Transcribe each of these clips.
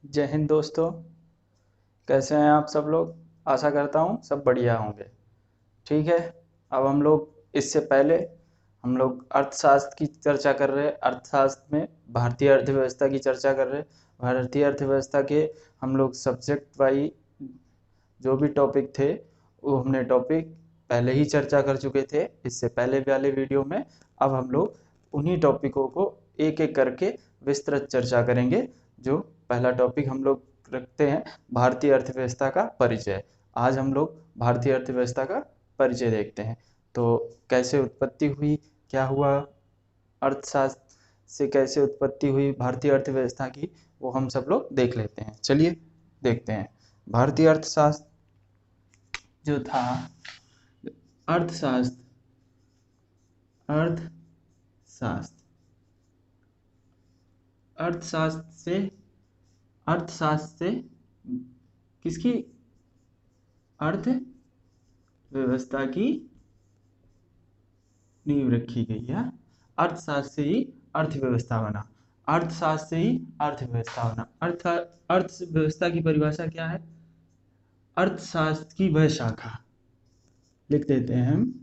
जय हिंद दोस्तों। कैसे हैं आप सब लोग। आशा करता हूँ सब बढ़िया होंगे। ठीक है। अब हम लोग इससे पहले हम लोग अर्थशास्त्र की चर्चा कर रहे हैं। अर्थशास्त्र में भारतीय अर्थव्यवस्था की चर्चा कर रहे हैं। भारतीय अर्थव्यवस्था के हम लोग सब्जेक्ट वाइज जो भी टॉपिक थे वो हमने टॉपिक पहले ही चर्चा कर चुके थे इससे पहले वाले वीडियो में। अब हम लोग उन्हीं टॉपिकों को एक एक करके विस्तृत चर्चा करेंगे। जो पहला टॉपिक हम लोग रखते हैं, भारतीय अर्थव्यवस्था का परिचय। आज हम लोग भारतीय अर्थव्यवस्था का परिचय देखते हैं। तो कैसे उत्पत्ति हुई, क्या हुआ, अर्थशास्त्र से कैसे उत्पत्ति हुई भारतीय अर्थव्यवस्था की, वो हम सब लोग देख लेते हैं। चलिए देखते हैं। भारतीय अर्थशास्त्र जो था, अर्थशास्त्र अर्थशास्त्र अर्थशास्त्र से किसकी, अर्थव्यवस्था की नींव रखी गई है। अर्थशास्त्र से ही अर्थव्यवस्था बना। अर्थशास्त्र से ही अर्थव्यवस्था बना। अर्थव्यवस्था की परिभाषा क्या है? अर्थशास्त्र की वह शाखा, लिख देते हैं हम,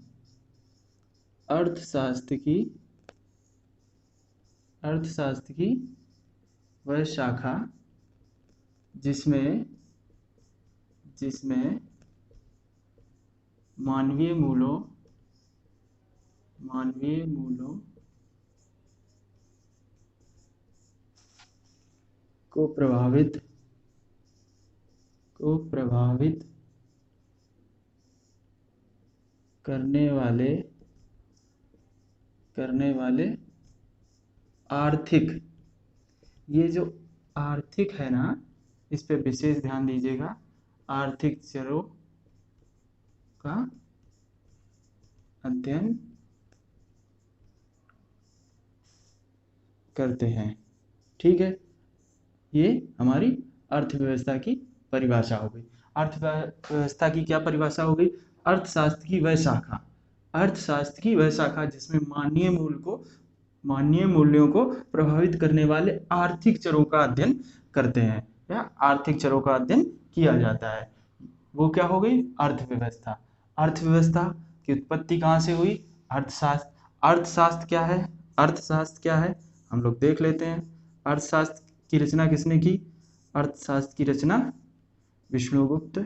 अर्थशास्त्र की वह शाखा जिसमें मानवीय मूलों को प्रभावित करने वाले आर्थिक, ये जो आर्थिक है ना, इस पे विशेष ध्यान दीजिएगा। आर्थिक चरों का अध्ययन करते हैं। ठीक है, ये हमारी अर्थव्यवस्था की परिभाषा हो गई। अर्थव्यवस्था की क्या परिभाषा हो गई? अर्थशास्त्र की वह शाखा जिसमें मानवीय मूल्यों को प्रभावित करने वाले आर्थिक चरों का अध्ययन करते हैं या आर्थिक चरों का अध्ययन किया जाता है। वो क्या हो गई? अर्थव्यवस्था। अर्थव्यवस्था की उत्पत्ति कहाँ से हुई? अर्थशास्त्र। अर्थशास्त्र क्या है हम लोग देख लेते हैं। अर्थशास्त्र की रचना किसने की? अर्थशास्त्र की रचना विष्णुगुप्त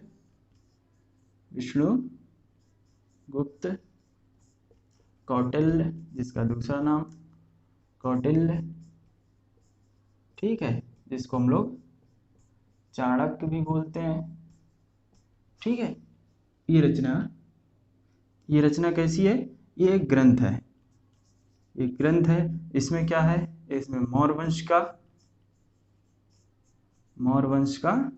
कौटिल्य, जिसका दूसरा नाम कौटिल्य, ठीक है, जिसको हम लोग चाणक्य भी बोलते हैं। ठीक है, ये रचना कैसी है? ये एक ग्रंथ है। इसमें क्या है? इसमें मौर्य वंश का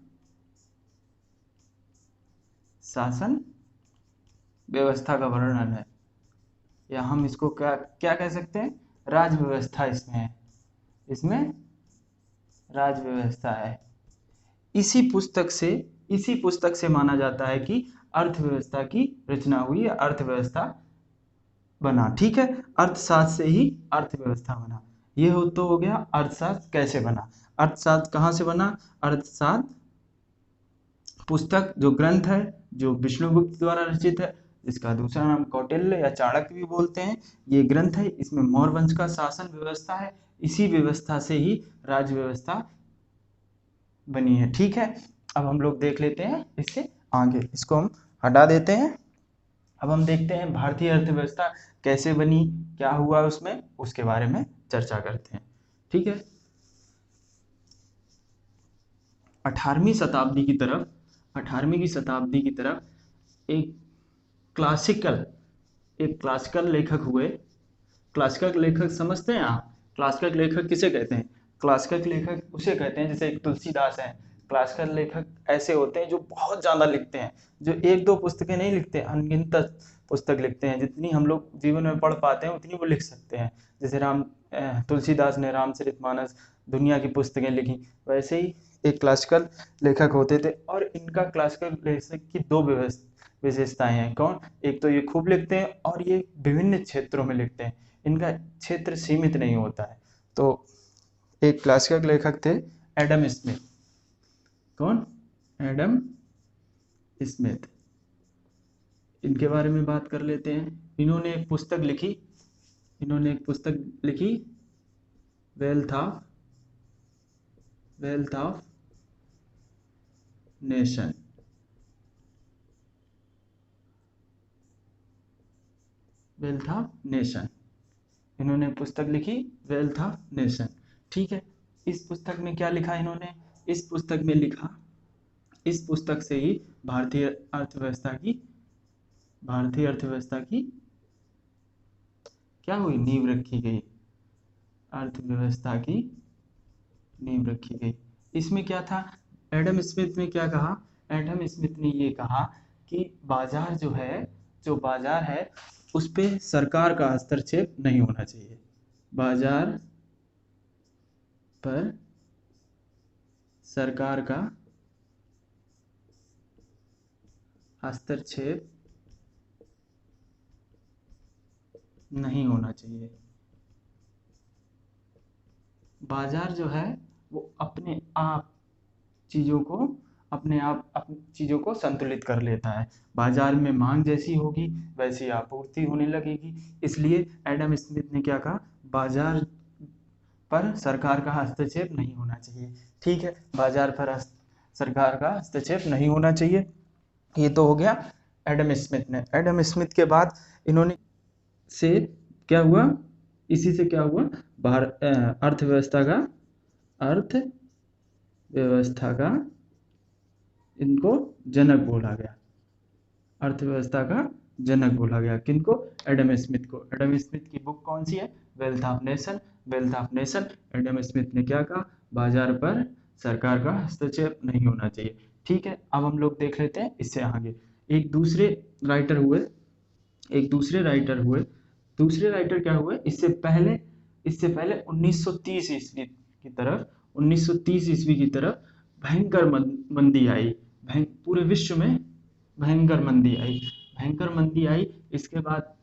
शासन व्यवस्था का वर्णन है, या हम इसको क्या कह सकते हैं? राज व्यवस्था इसमें राज व्यवस्था है। इसी पुस्तक से माना जाता है कि अर्थव्यवस्था की रचना हुई, अर्थव्यवस्था बना। ठीक है, अर्थशास्त्र से ही अर्थव्यवस्था बना। ये हो गया अर्थशास्त्र कैसे बना। अर्थशास्त्र कहाँ से बना? अर्थशास्त्र पुस्तक, जो ग्रंथ है, जो विष्णुगुप्त द्वारा रचित है, जिसका दूसरा नाम कौटिल्य या चाणक्य भी बोलते हैं। ये ग्रंथ है, इसमें मौर्य वंश का शासन व्यवस्था है। इसी व्यवस्था से ही राज्य व्यवस्था बनी है। ठीक है, अब हम लोग देख लेते हैं इससे आगे, इसको हम हटा देते हैं। अब हम देखते हैं भारतीय अर्थव्यवस्था कैसे बनी, क्या हुआ उसमें, उसके बारे में चर्चा करते हैं। ठीक है, 18वीं शताब्दी की तरफ एक क्लासिकल लेखक हुए। क्लासिकल लेखक समझते हैं आप? क्लासिकल लेखक किसे कहते हैं? क्लासिकल लेखक उसे कहते हैं, जैसे एक तुलसीदास है। क्लासिकल लेखक ऐसे होते हैं जो बहुत ज़्यादा लिखते हैं, जो एक दो पुस्तकें नहीं लिखते, अनगिनत पुस्तक लिखते हैं। जितनी हम लोग जीवन में पढ़ पाते हैं उतनी वो लिख सकते हैं। जैसे तुलसीदास ने रामचरितमानस, दुनिया की पुस्तकें लिखी, वैसे ही एक क्लासिकल लेखक होते थे। और इनका क्लासिकल लेखक की दो विशेषताएं हैं। कौन? एक तो ये खूब लिखते हैं और ये विभिन्न क्षेत्रों में लिखते हैं, इनका क्षेत्र सीमित नहीं होता है। तो एक क्लासिकल लेखक थे एडम स्मिथ। कौन? Adam Smith. इनके बारे में बात कर लेते हैं। इन्होंने एक पुस्तक लिखी wealth of nation. Wealth of nation, इन्होंने पुस्तक लिखी वेल्थ ऑफ नेशन। ठीक है, इस पुस्तक में क्या लिखा इन्होंने? इस पुस्तक में लिखा, इस पुस्तक से ही भारतीय अर्थव्यवस्था की क्या हुई? नींव रखी गई। अर्थव्यवस्था की नींव रखी गई। इसमें क्या था? एडम स्मिथ ने क्या कहा? एडम स्मिथ ने ये कहा कि बाजार जो बाजार है उस पे सरकार का हस्तक्षेप नहीं होना चाहिए। बाजार पर सरकार का हस्तक्षेप नहीं होना चाहिए। बाजार जो है वो अपने आप चीज़ों को संतुलित कर लेता है। बाजार में मांग जैसी होगी वैसी आपूर्ति होने लगेगी। इसलिए एडम स्मिथ ने क्या कहा? बाजार पर सरकार का हस्तक्षेप नहीं होना चाहिए। ठीक है, बाजार पर सरकार का हस्तक्षेप नहीं होना चाहिए। ये तो हो गया एडम स्मिथ ने। एडम स्मिथ के बाद इन्होंने से क्या हुआ? इसी से क्या हुआ? अर्थव्यवस्था का इनको जनक बोला गया। अर्थव्यवस्था का जनक बोला गया। किनको? एडम स्मिथ को। एडम स्मिथ की बुक कौन सी है? Wealth of nation. Wealth of nation. Adam Smith ने क्या कहा? बाजार पर सरकार का हस्तक्षेप नहीं होना चाहिए। ठीक है, अब हम लोग देख लेते हैं इससे आगे। एक दूसरे राइटर हुए। दूसरे राइटर क्या हुए? इससे पहले 1930 ईस्वी की तरफ भयंकर मंदी आई। पूरे विश्व में भयंकर मंदी आई। इसके बाद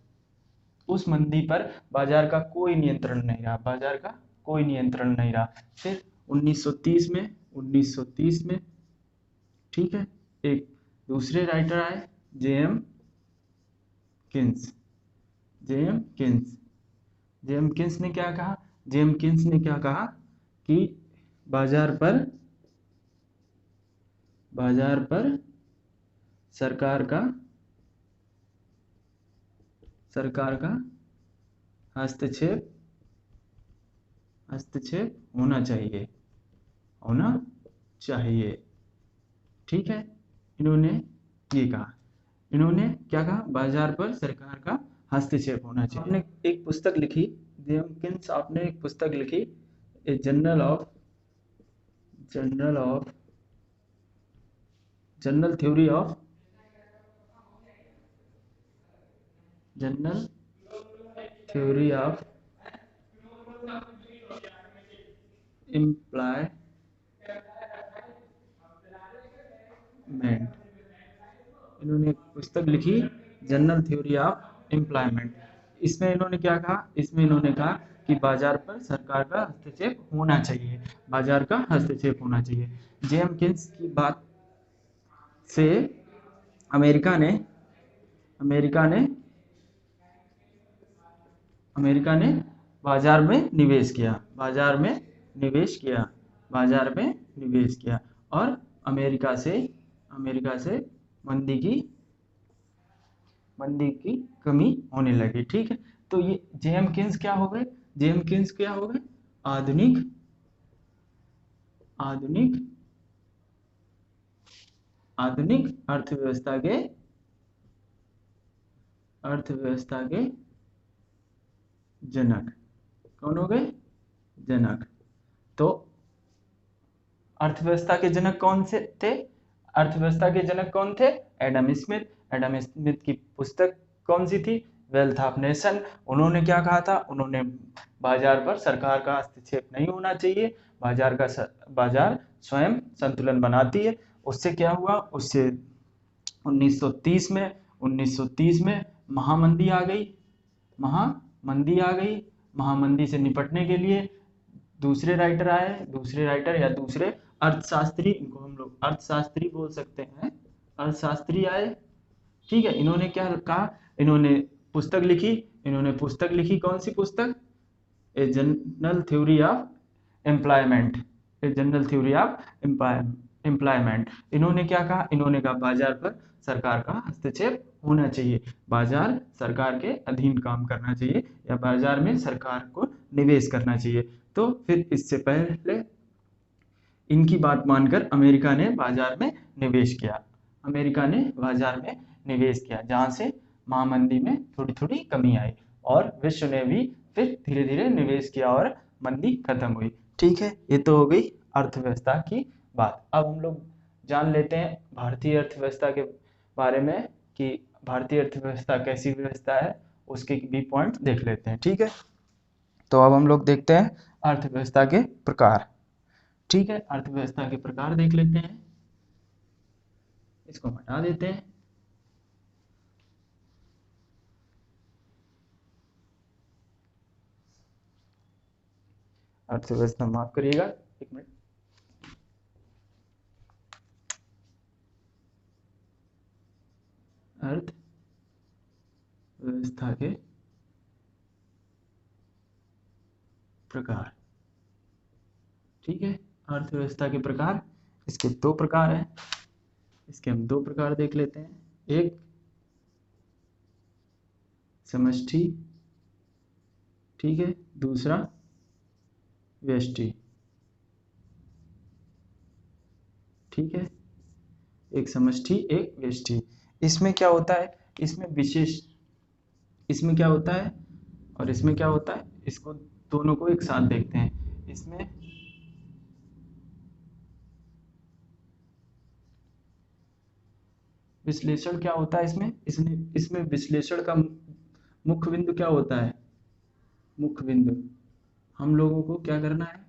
उस मंदी पर बाजार का कोई नियंत्रण नहीं रहा। फिर 1930 में ठीक है, एक दूसरे राइटर आए, जेएम किन्स ने क्या कहा? कि बाजार पर सरकार का हस्तक्षेप होना चाहिए। ठीक है, इन्होंने ये कहा। इन्होंने क्या कहा? बाजार पर सरकार का हस्तक्षेप होना चाहिए। आपने एक पुस्तक लिखी, जेम्किंस आपने एक पुस्तक लिखी, ए जनरल थ्योरी ऑफ एम्प्लॉयमेंट। इन्होंने एक पुस्तक लिखी, जनरल थ्योरी ऑफ एम्प्लॉयमेंट। इसमें इन्होंने क्या कहा? इसमें इन्होंने कहा कि बाजार पर सरकार का हस्तक्षेप होना चाहिए। जेएम किन्स की बात से अमेरिका ने बाजार में निवेश किया और अमेरिका से मंदी की कमी होने लगी। ठीक है, तो ये जेएम किन्स क्या हो गए? आधुनिक अर्थव्यवस्था के जनक। कौन हो गए? जनक। तो अर्थव्यवस्था के जनक कौन थे? एडम स्मिथ की पुस्तक कौन सी थी? Wealth of nation. उन्होंने क्या कहा था? उन्होंने बाजार पर सरकार का हस्तक्षेप नहीं होना चाहिए। बाजार स्वयं संतुलन बनाती है। उससे क्या हुआ? उससे 1930 में महामंदी आ गई। महामंदी से निपटने के लिए दूसरे राइटर या दूसरे अर्थशास्त्री, इनको हम लोग अर्थशास्त्री बोल सकते हैं। अर्थशास्त्री आए, ठीक है। इन्होंने क्या कहा, इन्होंने पुस्तक लिखी। इन्होंने पुस्तक लिखी, कौन सी पुस्तक? A general theory of employment. A general theory of employment. इन्होंने क्या कहा, इन्होंने कहा बाजार पर सरकार का हस्तक्षेप होना चाहिए, बाजार सरकार के अधीन काम करना चाहिए, या बाजार में सरकार को निवेश करना चाहिए। तो फिर इससे पहले इनकी बात मानकर अमेरिका ने बाजार में निवेश किया। अमेरिका ने बाजार में निवेश किया, जहां से महामंदी में थोड़ी थोड़ी कमी आई, और विश्व ने भी फिर धीरे धीरे निवेश किया और मंदी खत्म हुई। ठीक है, ये तो हो गई अर्थव्यवस्था की बात। अब हम लोग जान लेते हैं भारतीय अर्थव्यवस्था के बारे में, कि भारतीय अर्थव्यवस्था कैसी व्यवस्था है, उसके भी पॉइंट देख लेते हैं। ठीक है, तो अब हम लोग देखते हैं अर्थव्यवस्था के प्रकार। ठीक है, अर्थव्यवस्था के प्रकार देख लेते हैं। इसको हटा देते हैं। अर्थव्यवस्था माफ करिएगा, एक मिनट। अर्थव्यवस्था के प्रकार। ठीक है, अर्थव्यवस्था के प्रकार, इसके दो प्रकार हैं। इसके हम दो प्रकार देख लेते हैं। एक समष्टि, ठीक है, दूसरा व्यष्टि। ठीक है, एक समष्टि, एक व्यष्टि। इसमें क्या होता है, इसमें विशेष, इसमें क्या होता है और इसमें क्या होता है, इसको दोनों को एक साथ देखते हैं। इसमें विश्लेषण क्या होता है, इसमें विश्लेषण का मुख्य बिंदु क्या होता है? मुख्य बिंदु, हम लोगों को क्या करना है,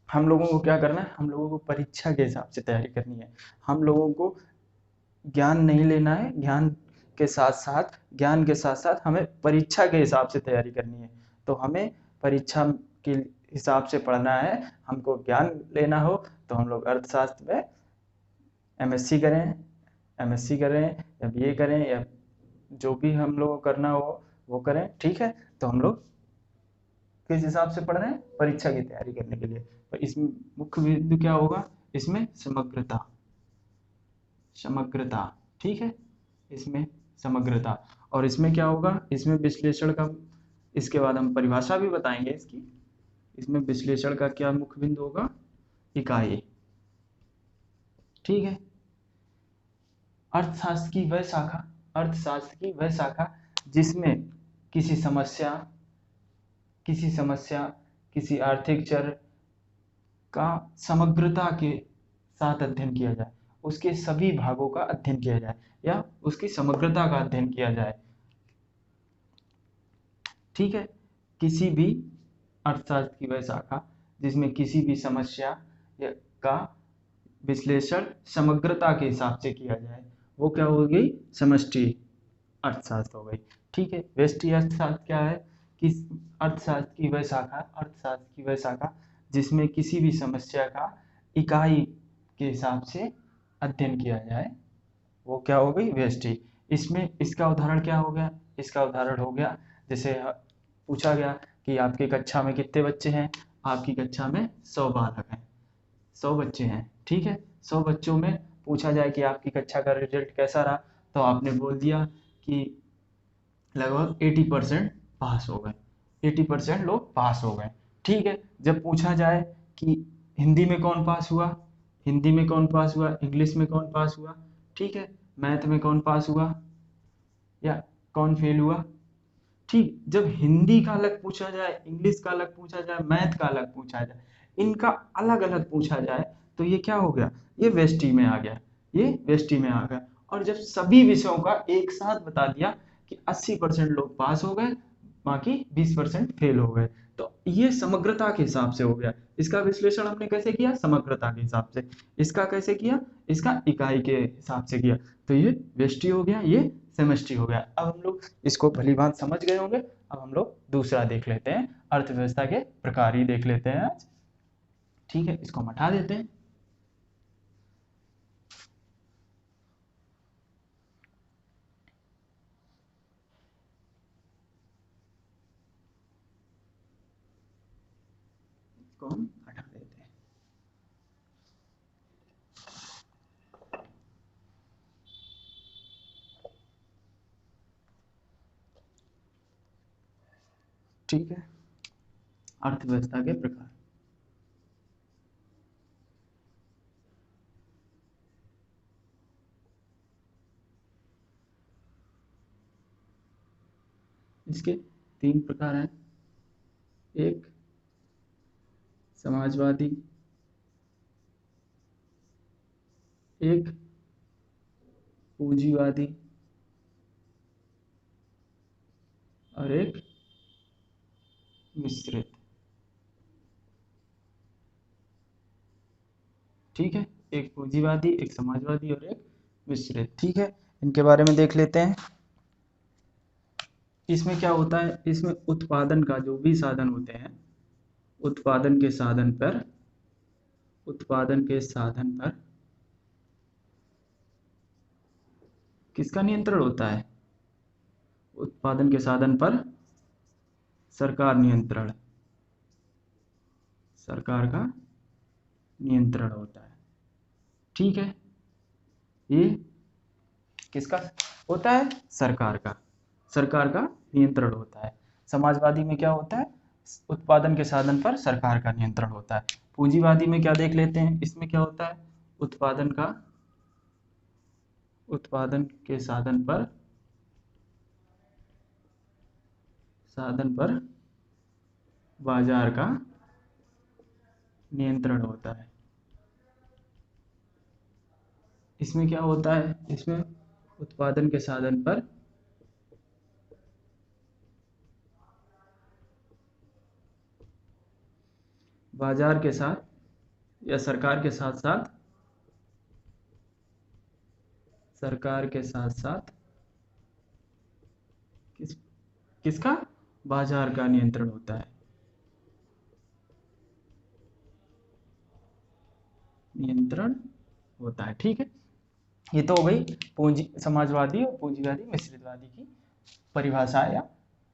हम लोगों को क्या करना है, हम लोगों को परीक्षा के हिसाब से तैयारी करनी है। हम लोगों को ज्ञान नहीं लेना है, ज्ञान के साथ साथ हमें परीक्षा के हिसाब से तैयारी करनी है। तो हमें परीक्षा के हिसाब से पढ़ना है। हमको ज्ञान लेना हो तो हम लोग अर्थशास्त्र में एमएससी करें या बीए करें, या जो भी हम लोग को करना हो वो करें। ठीक है, तो हम लोग किस हिसाब से पढ़ रहे हैं? परीक्षा की तैयारी करने के लिए। तो इसमें मुख्य बिंदु क्या होगा, इसमें समग्रता, समग्रता। ठीक है, इसमें समग्रता। और इसमें क्या होगा, इसमें विश्लेषण का, इसके बाद हम परिभाषा भी बताएंगे इसकी। इसमें विश्लेषण का क्या मुख्य बिंदु होगा? इकाई। ठीक है, अर्थशास्त्र की वह शाखा, अर्थशास्त्र की वह शाखा जिसमें किसी समस्या, किसी आर्थिक चर का समग्रता के साथ अध्ययन किया जाए, उसके सभी भागों का अध्ययन किया जाए, या उसकी समग्रता का अध्ययन किया जाए। ठीक है, किसी भी अर्थशास्त्र की वह शाखा जिसमें किसी भी समस्या का विश्लेषण समग्रता के हिसाब से किया जाए, वो क्या हो गई? समष्टि अर्थशास्त्र हो गई। ठीक है, व्यष्टि अर्थशास्त्र क्या है? कि अर्थशास्त्र की वह शाखा जिसमें किसी भी समस्या का इकाई के हिसाब से अध्ययन किया जाए, वो क्या हो गई? व्यष्टि। इसमें इसका उदाहरण क्या हो गया? इसका उदाहरण हो गया, जैसे पूछा गया कि आपकी कक्षा में कितने बच्चे हैं? आपकी कक्षा में 100 बालक हैं, 100 बच्चे हैं। ठीक है, 100 बच्चों में पूछा जाए कि आपकी कक्षा का रिजल्ट कैसा रहा, तो आपने बोल दिया कि लगभग 80% पास हो गए, 80% लोग पास हो गए। ठीक है, जब पूछा जाए कि हिंदी में कौन पास हुआ, हिंदी में कौन पास हुआ, इंग्लिश में कौन पास हुआ, ठीक है, मैथ में कौन पास हुआ, या कौन फेल हुआ। ठीक, जब हिंदी का अलग पूछा जाए, इंग्लिश का अलग पूछा जाए, मैथ का अलग पूछा जाए, इनका अलग अलग पूछा जाए, तो ये क्या हो गया? ये व्यष्टि में आ गया, ये व्यष्टि में आ गया। और जब सभी विषयों का एक साथ बता दिया कि 80% लोग पास हो गए, बाकी 20% फेल हो गए, तो ये समग्रता के हिसाब से हो गया। इसका विश्लेषण हमने कैसे किया? समग्रता के हिसाब से। इसका कैसे किया? इसका इकाई के हिसाब से किया। तो ये व्यष्टि हो गया, ये समष्टि हो गया। अब हम लोग इसको भली भांति समझ गए होंगे। अब हम लोग दूसरा देख लेते हैं, अर्थव्यवस्था के प्रकार ही देख लेते हैं आज। ठीक है, इसको हम हटा देते हैं। इसको हम हटा देते हैं। ठीक है, अर्थव्यवस्था के प्रकार। इसके 3 प्रकार हैं। एक समाजवादी, एक पूंजीवादी और एक मिश्रित। ठीक है, एक पूंजीवादी, एक समाजवादी और एक मिश्रित। ठीक है, इनके बारे में देख लेते हैं। इसमें क्या होता है, इसमें उत्पादन का जो भी साधन होते हैं, उत्पादन के साधन पर किसका नियंत्रण होता है? उत्पादन के साधन पर सरकार का नियंत्रण होता है। ठीक है, ये किसका होता है? सरकार का नियंत्रण होता है। समाजवादी में क्या होता है? उत्पादन के साधन पर सरकार का नियंत्रण होता है। पूंजीवादी में क्या देख लेते हैं, इसमें क्या होता है? उत्पादन के साधन पर बाजार का नियंत्रण होता है। इसमें क्या होता है? इसमें उत्पादन के साधन पर बाजार के साथ या सरकार के साथ किसका? बाजार का नियंत्रण होता है। ठीक है, ये तो हो गई समाजवादी और पूंजीवादी मिश्रितवादी की परिभाषा या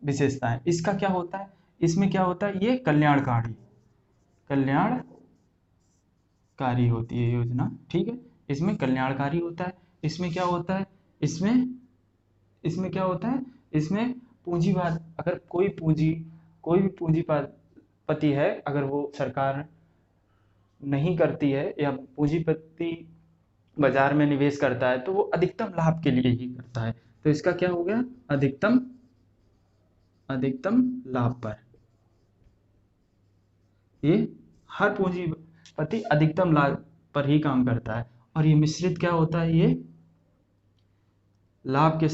विशेषताएं। इसका क्या होता है? इसमें क्या होता है? ये कल्याणकारी होती है योजना। ठीक है, इसमें कल्याणकारी होता है। इसमें क्या होता है? इसमें क्या होता है? इसमें पूंजीवाद, अगर कोई भी पूंजीपति है, अगर वो सरकार नहीं करती है या पूंजीपति बाजार में निवेश करता है तो वो अधिकतम लाभ के लिए ही करता है। तो इसका क्या हो गया? अधिकतम लाभ पर। ये हर पूंजीपति अधिकतम लाभ पर ही काम करता है। और ये मिश्रित क्या होता है? ये लाभ के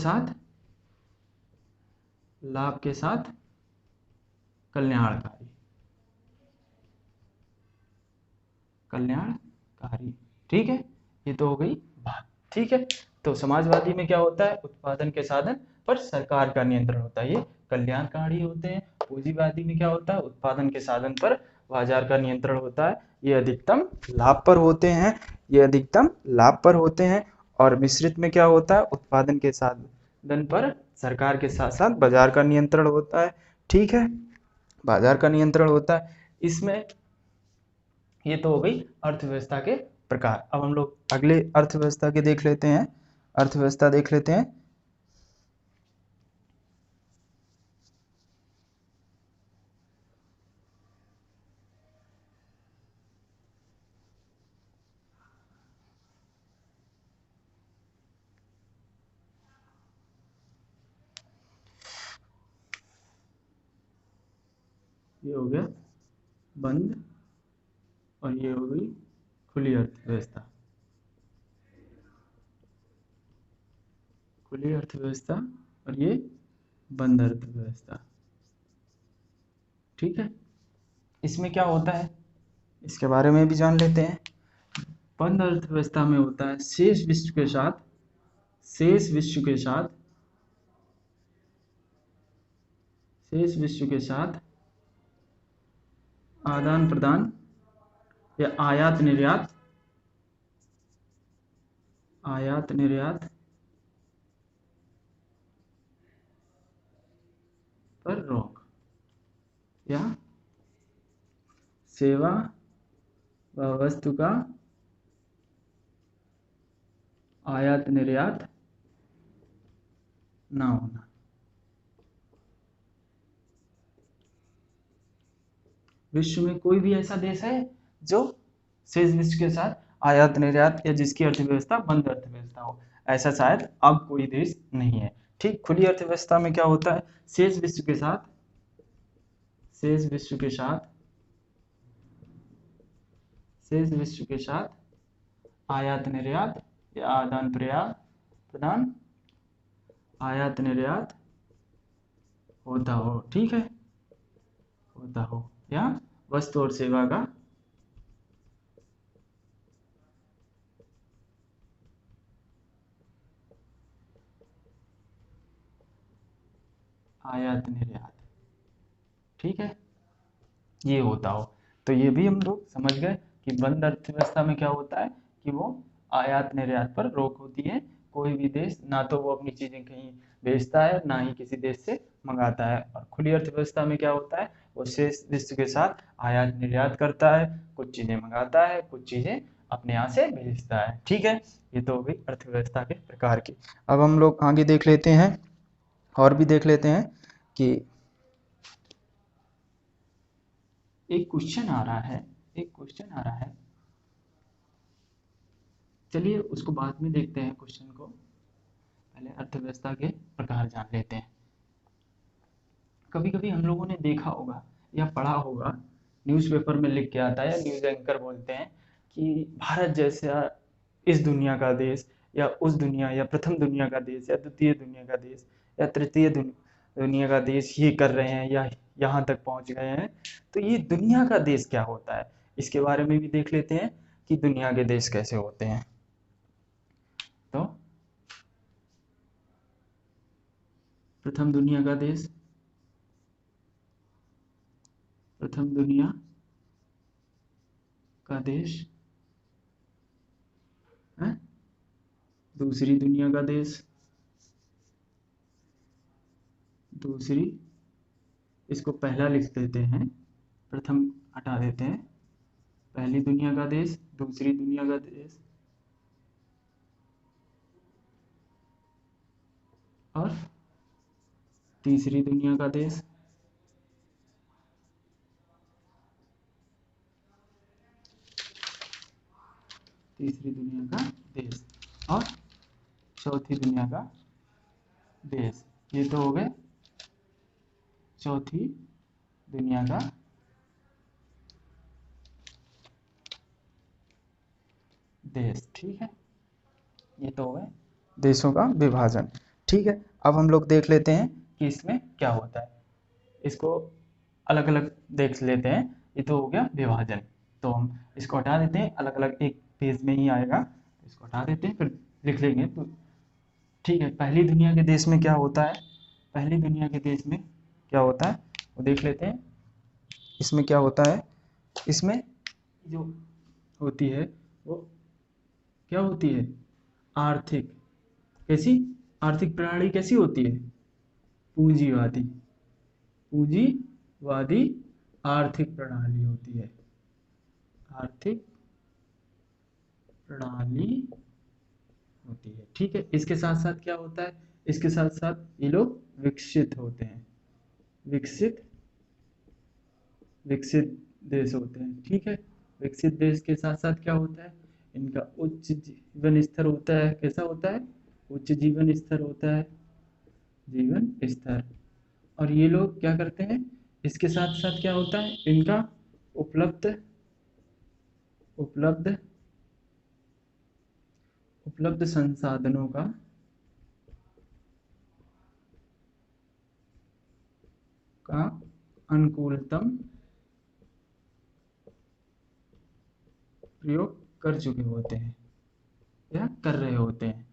साथ कल्याणकारी। ठीक है, ये तो हो गई बात। ठीक है, तो समाजवादी में क्या होता है? उत्पादन के साधन पर सरकार का नियंत्रण होता है, ये कल्याणकारी होते हैं। पूंजीवादी में क्या होता है? उत्पादन के साधन पर बाजार का नियंत्रण होता है, ये अधिकतम लाभ पर होते हैं। और मिश्रित में क्या होता है? उत्पादन के साधन पर सरकार के साथ साथ बाजार का नियंत्रण होता है। ठीक है, बाजार का नियंत्रण होता है इसमें। ये तो हो गई अर्थव्यवस्था के प्रकार। अब हम लोग अगले अर्थव्यवस्था के देख लेते हैं। ये हो गया बंद और ये हो गई खुली अर्थव्यवस्था। और ये बंद अर्थव्यवस्था। ठीक है, इसमें क्या होता है इसके बारे में भी जान लेते हैं। बंद अर्थव्यवस्था में होता है शेष विश्व के साथ आदान प्रदान या आयात निर्यात, आयात निर्यात पर रोक, या सेवा व वस्तु का आयात निर्यात ना होना। विश्व में कोई भी ऐसा देश है जो शेष विश्व के साथ आयात निर्यात या जिसकी अर्थव्यवस्था बंद अर्थव्यवस्था हो? ऐसा शायद अब कोई देश नहीं है। ठीक, खुली अर्थव्यवस्था में क्या होता है, शेष विश्व के साथ, शेष विश्व के साथ, शेष विश्व के साथ आयात निर्यात या आदान प्रदान, आयात निर्यात होता हो, ठीक है, होता हो, या वस्तु और सेवा का आयात निर्यात, ठीक है, ये होता हो। तो ये भी हम लोग समझ गए कि बंद अर्थव्यवस्था में क्या होता है कि वो आयात निर्यात पर रोक होती है। कोई भी देश ना तो वो अपनी चीजें कहीं बेचता है, ना ही किसी देश से मंगाता है। और खुली अर्थव्यवस्था में क्या होता है, वो शेष विश्व के साथ आयात निर्यात करता है, कुछ चीजें मंगाता है, कुछ चीजें अपने यहाँ से भेजता है, ठीक है। ये तो हो गई अर्थव्यवस्था के प्रकार की। अब हम लोग आगे देख लेते हैं, और भी देख लेते हैं कि एक क्वेश्चन आ रहा है, एक क्वेश्चन आ रहा है, चलिए उसको बाद में देखते हैं क्वेश्चन को, पहले अर्थव्यवस्था के प्रकार जान लेते हैं। कभी कभी हम लोगों ने देखा होगा या पढ़ा होगा, न्यूज़पेपर में लिख के आता है, या न्यूज़ एंकर बोलते हैं कि भारत जैसा इस दुनिया का देश, या उस दुनिया, या प्रथम दुनिया का देश, या द्वितीय दुनिया का देश, या तृतीय दुनिया का देश ये कर रहे हैं, या यहाँ तक पहुँच गए हैं। तो ये दुनिया का देश क्या होता है, इसके बारे में भी देख लेते हैं कि दुनिया के देश कैसे होते हैं। तो प्रथम दुनिया का देश, प्रथम दुनिया का देश है, दूसरी दुनिया का देश, दूसरी, इसको पहला लिख देते हैं, प्रथम हटा देते हैं, पहली दुनिया का देश, दूसरी दुनिया का देश, और तीसरी दुनिया का देश, तीसरी दुनिया का देश, और चौथी दुनिया का देश। ये तो हो गए चौथी दुनिया का देश, ठीक है। ये तो हो गए देशों का विभाजन, ठीक है। अब हम लोग देख लेते हैं कि इसमें क्या होता है, इसको अलग अलग देख लेते हैं। ये तो हो गया विभाजन, तो हम इसको हटा देते हैं, अलग अलग एक पेज में ही आएगा, इसको हटा देते हैं, फिर लिख लेंगे तो ठीक है। पहली दुनिया के देश में क्या होता है, पहली दुनिया के देश में क्या होता है वो देख लेते हैं। इसमें क्या होता है, इसमें जो होती है वो क्या होती है, आर्थिक, कैसी, आर्थिक प्रणाली कैसी होती है, पूंजीवादी, पूंजीवादी आर्थिक प्रणाली होती है, आर्थिक प्रणाली होती है, ठीक है। इसके साथ साथ क्या होता है, इसके साथ साथ ये लोग विकसित होते हैं, विकसित, विकसित देश होते हैं, ठीक है। विकसित देश के साथ साथ क्या होता है, इनका उच्च जीवन स्तर होता है, कैसा होता है, उच्च जीवन स्तर होता है, जीवन स्तर। और ये लोग क्या करते हैं, इसके साथ साथ क्या होता है, इनका उपलब्ध, उपलब्ध, उपलब्ध संसाधनों का अनुकूलतम प्रयोग कर चुके होते हैं या कर रहे होते हैं।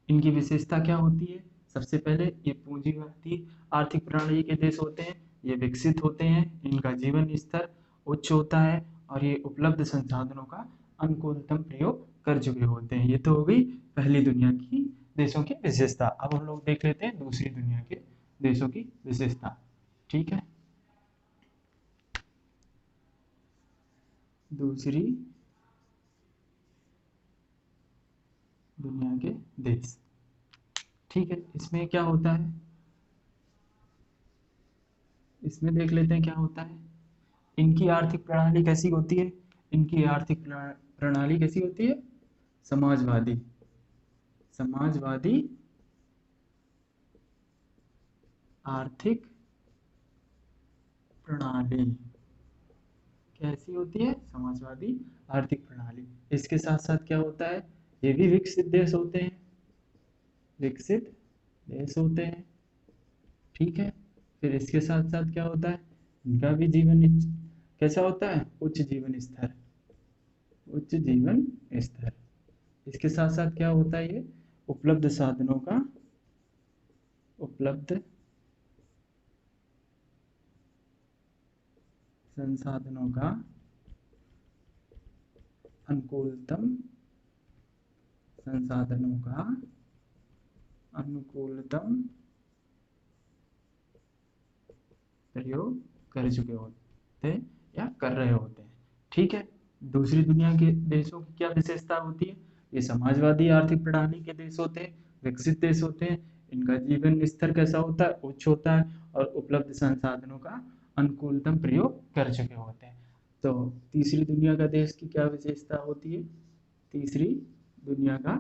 इनकी विशेषता क्या होती है, सबसे पहले ये पूंजीवादी आर्थिक प्रणाली के देश होते हैं, ये विकसित होते हैं, इनका जीवन स्तर उच्च होता है, और ये उपलब्ध संसाधनों का अनुकूलतम प्रयोग कर चुके होते हैं। ये तो हो गई पहली दुनिया की देशों की विशेषता। अब हम लोग देख लेते हैं दूसरी दुनिया के देशों की विशेषता। ठीक है, दूसरी दुनिया के देश। ठीक है, इसमें क्या होता है, इसमें देख लेते हैं क्या होता है। इनकी आर्थिक प्रणाली कैसी होती है, इनकी आर्थिक प्रणाली कैसी होती है, समाजवादी। समाजवादी आर्थिक प्रणाली कैसी होती है, समाजवादी आर्थिक प्रणाली। इसके साथ साथ क्या होता है, ये भी विकसित देश होते हैं, विकसित देश होते हैं। ठीक है, फिर इसके साथ साथ क्या होता है, इनका भी जीवन कैसा होता है, उच्च जीवन स्तर, उच्च जीवन स्तर। इसके साथ साथ क्या होता है, ये उपलब्ध साधनों का, उपलब्ध संसाधनों का अनुकूलतम, संसाधनों का अनुकूलतम प्रयोग कर चुके होते हैं या कर रहे होते हैं। ठीक है, दूसरी दुनिया के देशों की क्या विशेषता होती है, ये समाजवादी आर्थिक प्रणाली के देश होते हैं, विकसित देश होते हैं, इनका जीवन स्तर कैसा होता है, उच्च होता है, और उपलब्ध संसाधनों का अनुकूलतम प्रयोग कर चुके होते हैं। तो तीसरी दुनिया का देश की क्या विशेषता होती है, तीसरी दुनिया का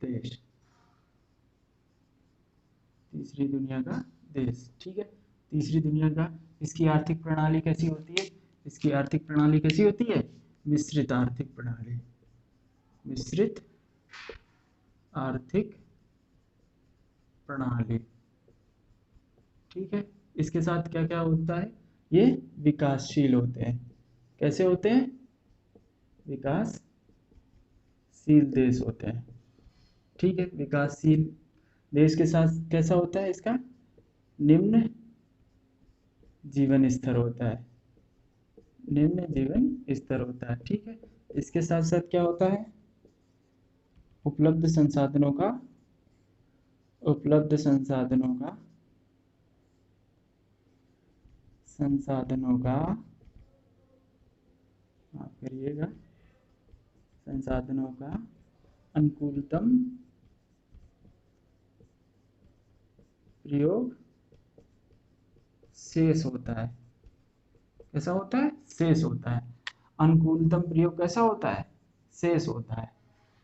देश, तीसरी दुनिया का देश। ठीक है, तीसरी दुनिया का, इसकी आर्थिक प्रणाली कैसी होती है, इसकी आर्थिक प्रणाली कैसी होती है, मिश्रित आर्थिक प्रणाली, मिश्रित आर्थिक प्रणाली। ठीक है, इसके साथ क्या क्या होता है, ये विकासशील होते हैं। कैसे होते हैं, विकासशील देश होते हैं। ठीक है, विकासशील देश के साथ कैसा होता है, इसका निम्न जीवन स्तर होता है, निम्न जीवन स्तर होता है। ठीक है, इसके साथ साथ क्या होता है, उपलब्ध संसाधनों का, उपलब्ध संसाधनों का, संसाधनों का, माफ करिएगा, संसाधनों का अनुकूलतम प्रयोग शेष होता है। कैसा होता है, शेष होता है। अनुकूलतम प्रयोग कैसा होता है, शेष होता है।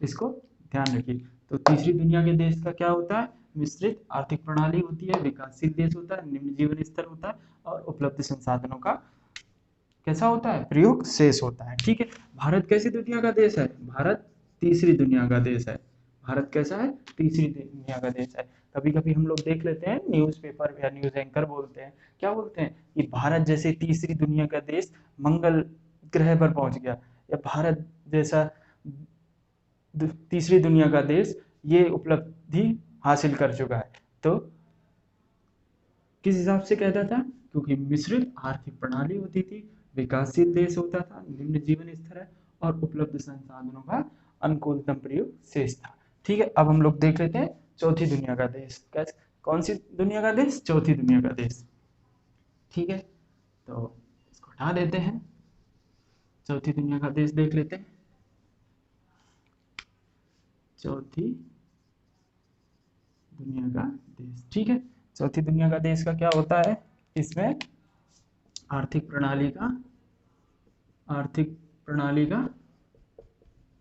इसको ध्यान रखिए। तो तीसरी दुनिया के देश का क्या होता है, मिश्रित आर्थिक प्रणाली होती है, विकासशील देश होता है, निम्न जीवन स्तर होता है, और उपलब्ध संसाधनों का कैसा होता है, प्रयोग शेष होता है। ठीक है, भारत कैसी दुनिया का देश है, भारत तीसरी दुनिया का देश है। भारत कैसा है, तीसरी दुनिया का देश है। कभी कभी हम लोग देख लेते हैं न्यूज़पेपर या न्यूज़ एंकर बोलते हैं, क्या बोलते हैं कि भारत जैसे तीसरी दुनिया का देश मंगल ग्रह पर पहुंच गया, या भारत जैसा तीसरी दुनिया का देश ये उपलब्धि हासिल कर चुका है। तो किस हिसाब से कहता था, क्योंकि मिश्रित आर्थिक प्रणाली होती थी, विकासशील देश होता था, निम्न जीवन स्तर है, और उपलब्ध संसाधनों का अनुकूलतम प्रयोग शेष था। ठीक है, अब हम लोग देख लेते हैं चौथी दुनिया का देश। कैसे, कौन सी दुनिया का देश, चौथी दुनिया का देश। ठीक है, तो इसको हटा देते हैं, चौथी दुनिया का देश देख लेते हैं। चौथी दुनिया का देश। ठीक है, चौथी दुनिया का देश का क्या होता है, इसमें आर्थिक प्रणाली का, आर्थिक प्रणाली का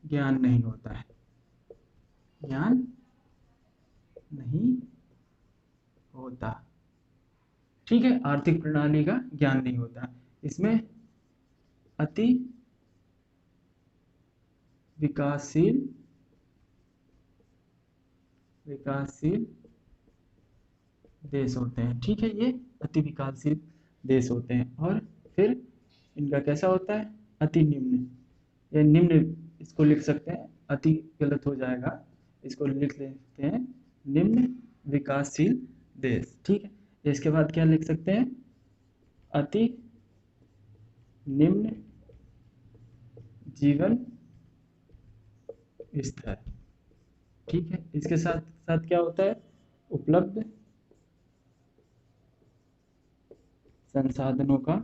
ज्ञान नहीं होता है, ज्ञान नहीं होता। ठीक है, आर्थिक प्रणाली का ज्ञान नहीं होता। इसमें अति विकासशील, विकासशील देश होते हैं। ठीक है, ये अति विकासशील देश होते हैं। और फिर इनका कैसा होता है, अति निम्न, या निम्न इसको लिख सकते हैं, अति गलत हो जाएगा, इसको लिख लेते हैं निम्न विकासशील देश। ठीक है, इसके बाद क्या लिख सकते हैं, अति निम्न जीवन स्तर। ठीक है, इसके साथ साथ क्या होता है, उपलब्ध संसाधनों का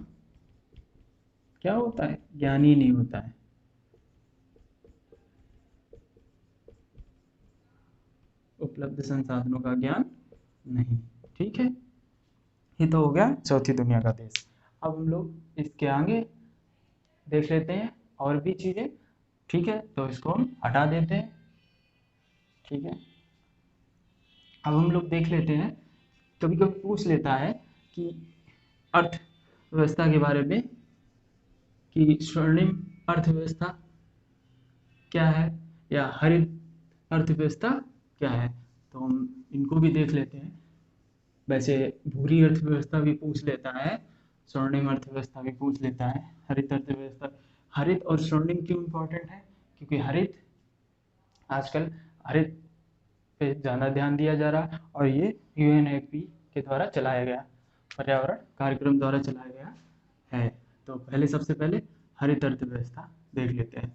क्या होता है, ज्ञान ही नहीं होता है। उपलब्ध संसाधनों का ज्ञान नहीं। ठीक है, ये तो हो गया चौथी दुनिया का देश। अब हम लोग इसके आगे देख लेते हैं और भी चीजें। ठीक है, तो इसको हम हटा देते हैं। ठीक है, अब हम लोग देख लेते हैं, कभी कभी पूछ लेता है कि अर्थव्यवस्था के बारे में, कि स्वर्णिम अर्थव्यवस्था क्या है या हरित अर्थव्यवस्था क्या है। तो हम इनको भी देख लेते हैं। वैसे भूरी अर्थव्यवस्था भी पूछ लेता है, स्वर्णिम अर्थव्यवस्था भी पूछ लेता है, हरित अर्थव्यवस्था। हरित और स्वर्णिम क्यों इम्पोर्टेंट है, क्योंकि हरित आजकल हरित पे ज़्यादा ध्यान दिया जा रहा है और ये यूएनएफपी के द्वारा चलाया गया, पर्यावरण कार्यक्रम द्वारा चलाया गया है। तो पहले सबसे पहले हरित अर्थव्यवस्था देख लेते हैं।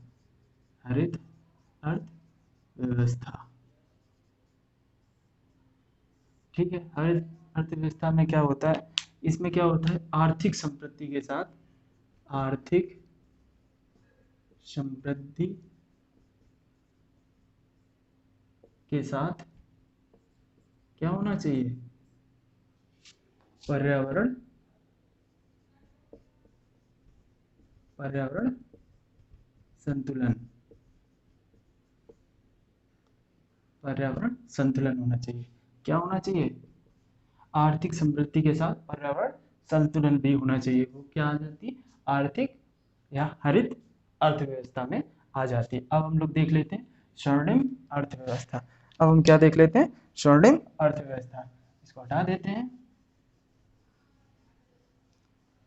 हरित अर्थव्यवस्था, ठीक है। हरित अर्थव्यवस्था में क्या होता है, इसमें क्या होता है, आर्थिक समृद्धि के साथ, आर्थिक समृद्धि के साथ क्या होना चाहिए, पर्यावरण पर्यावरण संतुलन, पर्यावरण संतुलन होना चाहिए। क्या होना चाहिए, आर्थिक समृद्धि के साथ पर्यावरण संतुलन भी होना चाहिए। वो क्या आ जाती है, आर्थिक या हरित अर्थव्यवस्था में आ जाती है। अब हम लोग देख लेते हैं स्वर्णिम अर्थव्यवस्था। अब हम क्या देख लेते हैं, स्वर्णिम अर्थव्यवस्था। इसको हटा देते हैं।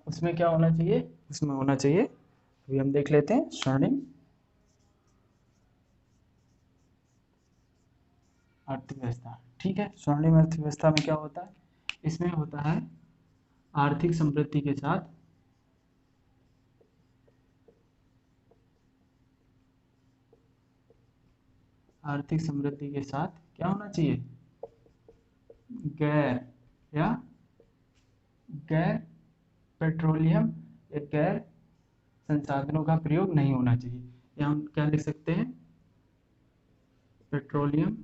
उसमें क्या होना चाहिए, उसमें होना चाहिए, अभी हम देख लेते हैं स्वर्णिम अर्थव्यवस्था। ठीक है, स्वर्णिम अर्थव्यवस्था में क्या होता है, इसमें होता है आर्थिक समृद्धि के साथ, आर्थिक समृद्धि के साथ क्या होना चाहिए, गैर या गैर पेट्रोलियम या गैर संसाधनों का प्रयोग नहीं होना चाहिए। या हम क्या लिख सकते हैं, पेट्रोलियम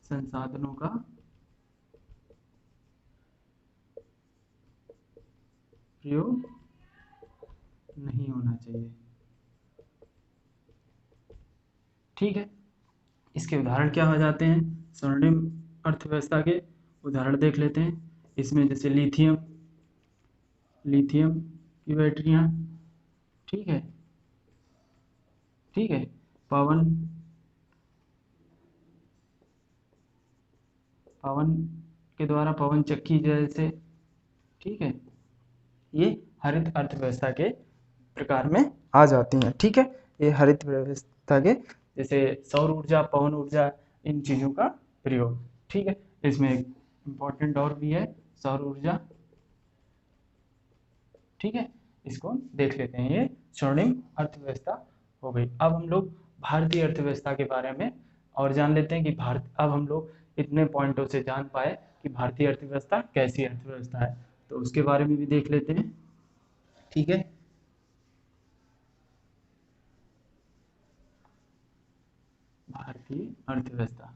संसाधनों का प्रयोग नहीं होना चाहिए। ठीक है, इसके उदाहरण क्या हो जाते हैं, स्वर्णिम अर्थव्यवस्था के उदाहरण देख लेते हैं। इसमें जैसे लिथियम, लिथियम की बैटरियां, ठीक है, ठीक है, पवन पवन के द्वारा पवन चक्की जैसे, ठीक है, ये हरित अर्थव्यवस्था के प्रकार में आ जाती हैं। ठीक है, ये हरित व्यवस्था के, जैसे सौर ऊर्जा, पवन ऊर्जा, इन चीज़ों का प्रयोग। ठीक है, इसमें एक इम्पोर्टेंट और भी है, सौर ऊर्जा। ठीक है, इसको देख लेते हैं, ये स्वर्णिम अर्थव्यवस्था हो गई। अब हम लोग भारतीय अर्थव्यवस्था के बारे में और जान लेते हैं कि भारत, अब हम लोग इतने पॉइंटों से जान पाए कि भारतीय अर्थव्यवस्था कैसी अर्थव्यवस्था है, तो उसके बारे में भी देख लेते हैं। ठीक है, भारतीय अर्थव्यवस्था,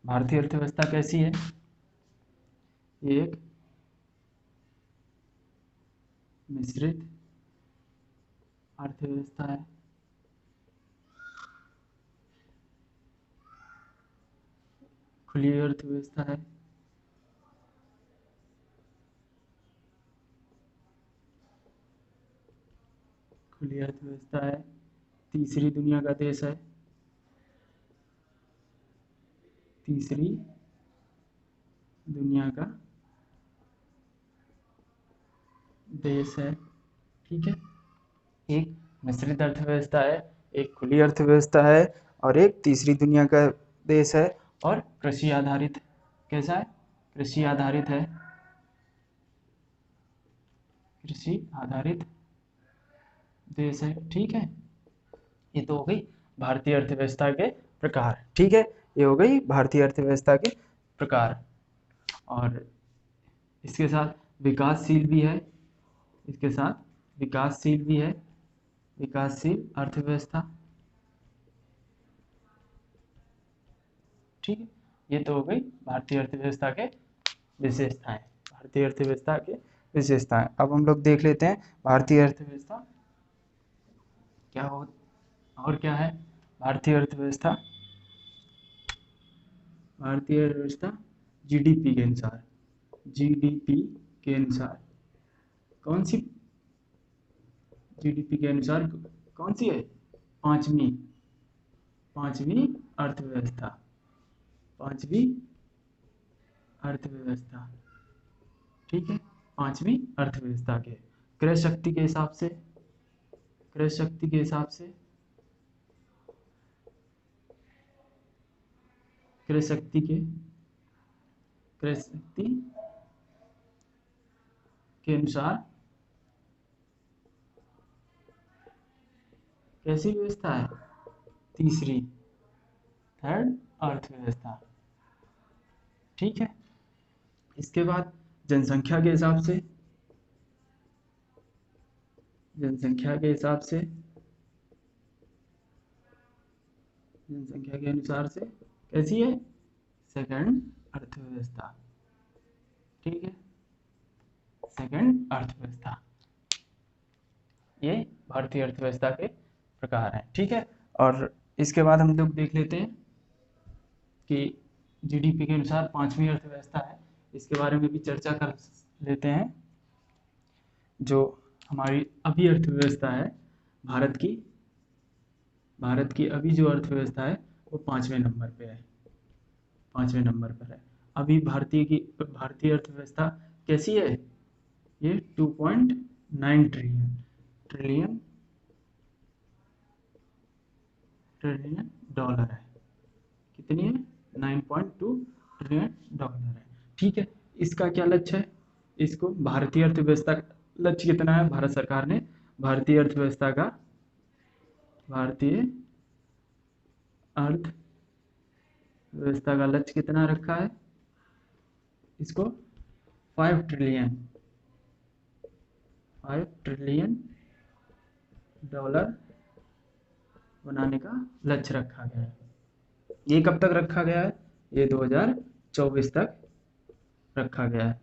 भारतीय अर्थव्यवस्था कैसी है, ये एक मिश्रित अर्थव्यवस्था है। खुली अर्थव्यवस्था है, खुली अर्थव्यवस्था है, तीसरी दुनिया का देश है, तीसरी दुनिया का देश है। ठीक है, एक मिश्रित अर्थव्यवस्था है, एक खुली अर्थव्यवस्था है और एक तीसरी दुनिया का देश है, और कृषि आधारित, कैसा है, कृषि आधारित है, कृषि आधारित देश है। ठीक है, ये तो हो गई भारतीय अर्थव्यवस्था के प्रकार। ठीक है, ये हो गई भारतीय अर्थव्यवस्था के प्रकार। और इसके साथ विकासशील भी है, इसके साथ विकासशील भी है, विकासशील अर्थव्यवस्था। ठीक है, ये तो हो गई भारतीय अर्थव्यवस्था के विशेषताएं, भारतीय अर्थव्यवस्था के विशेषताएं। अब हम लोग देख लेते हैं भारतीय अर्थव्यवस्था क्या हो और क्या है। भारतीय अर्थव्यवस्था, भारतीय अर्थव्यवस्था जीडीपी के अनुसार, जीडीपी के अनुसार कौन सी, जीडीपी के अनुसार कौन सी है, पांचवी, पांचवी अर्थव्यवस्था, पांचवी अर्थव्यवस्था। ठीक है, पांचवी अर्थव्यवस्था के क्रय शक्ति के हिसाब से, क्रय शक्ति के हिसाब से, क्रय शक्ति के, क्रय शक्ति के अनुसार कैसी व्यवस्था है, तीसरी, थर्ड अर्थव्यवस्था। ठीक है, इसके बाद जनसंख्या के हिसाब से, जनसंख्या के हिसाब से, जनसंख्या के अनुसार से कैसी है, सेकंड अर्थव्यवस्था। ठीक है, सेकंड अर्थव्यवस्था। ये भारतीय अर्थव्यवस्था के प्रकार हैं। ठीक है, और इसके बाद हम लोग देख लेते हैं कि जीडीपी के अनुसार पांचवी अर्थव्यवस्था है, इसके बारे में भी चर्चा कर लेते हैं। जो हमारी अभी अर्थव्यवस्था है भारत की, भारत की अभी जो अर्थव्यवस्था है वो पांचवें नंबर पे है, पांचवें नंबर पर है। अभी भारतीय अर्थव्यवस्था कैसी है, ये 2.9 ट्रिलियन ट्रिलियन डॉलर है। कितनी है, 9.2 ट्रिलियन डॉलर है। ठीक है, इसका क्या लक्ष्य है, इसको भारतीय अर्थव्यवस्था का लक्ष्य कितना है, भारत सरकार ने भारतीय अर्थव्यवस्था का, भारतीय अर्थव्यवस्था का लक्ष्य कितना रखा है, इसको 5 ट्रिलियन डॉलर बनाने का लक्ष्य रखा गया है। ये कब तक रखा गया है, ये 2024 तक रखा गया है।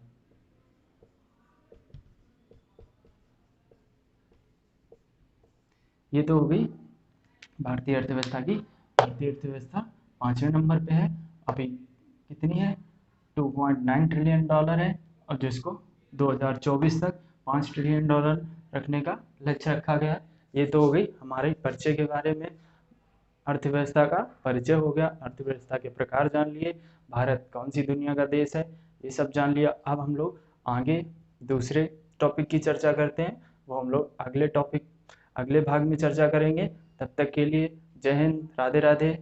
ये तो हो गई भारतीय अर्थव्यवस्था की। भारतीय अर्थव्यवस्था पांचवें नंबर पे है, अभी कितनी है, 2.9 ट्रिलियन डॉलर है, और जिसको 2024 तक 5 ट्रिलियन डॉलर रखने का लक्ष्य रखा गया। ये तो हो गई हमारे परिचय के बारे में, अर्थव्यवस्था का परिचय हो गया, अर्थव्यवस्था के प्रकार जान लिए, भारत कौन सी दुनिया का देश है ये सब जान लिया। अब हम लोग आगे दूसरे टॉपिक की चर्चा करते हैं, वो हम लोग अगले भाग में चर्चा करेंगे। तब तक के लिए जय हिंद, राधे राधे।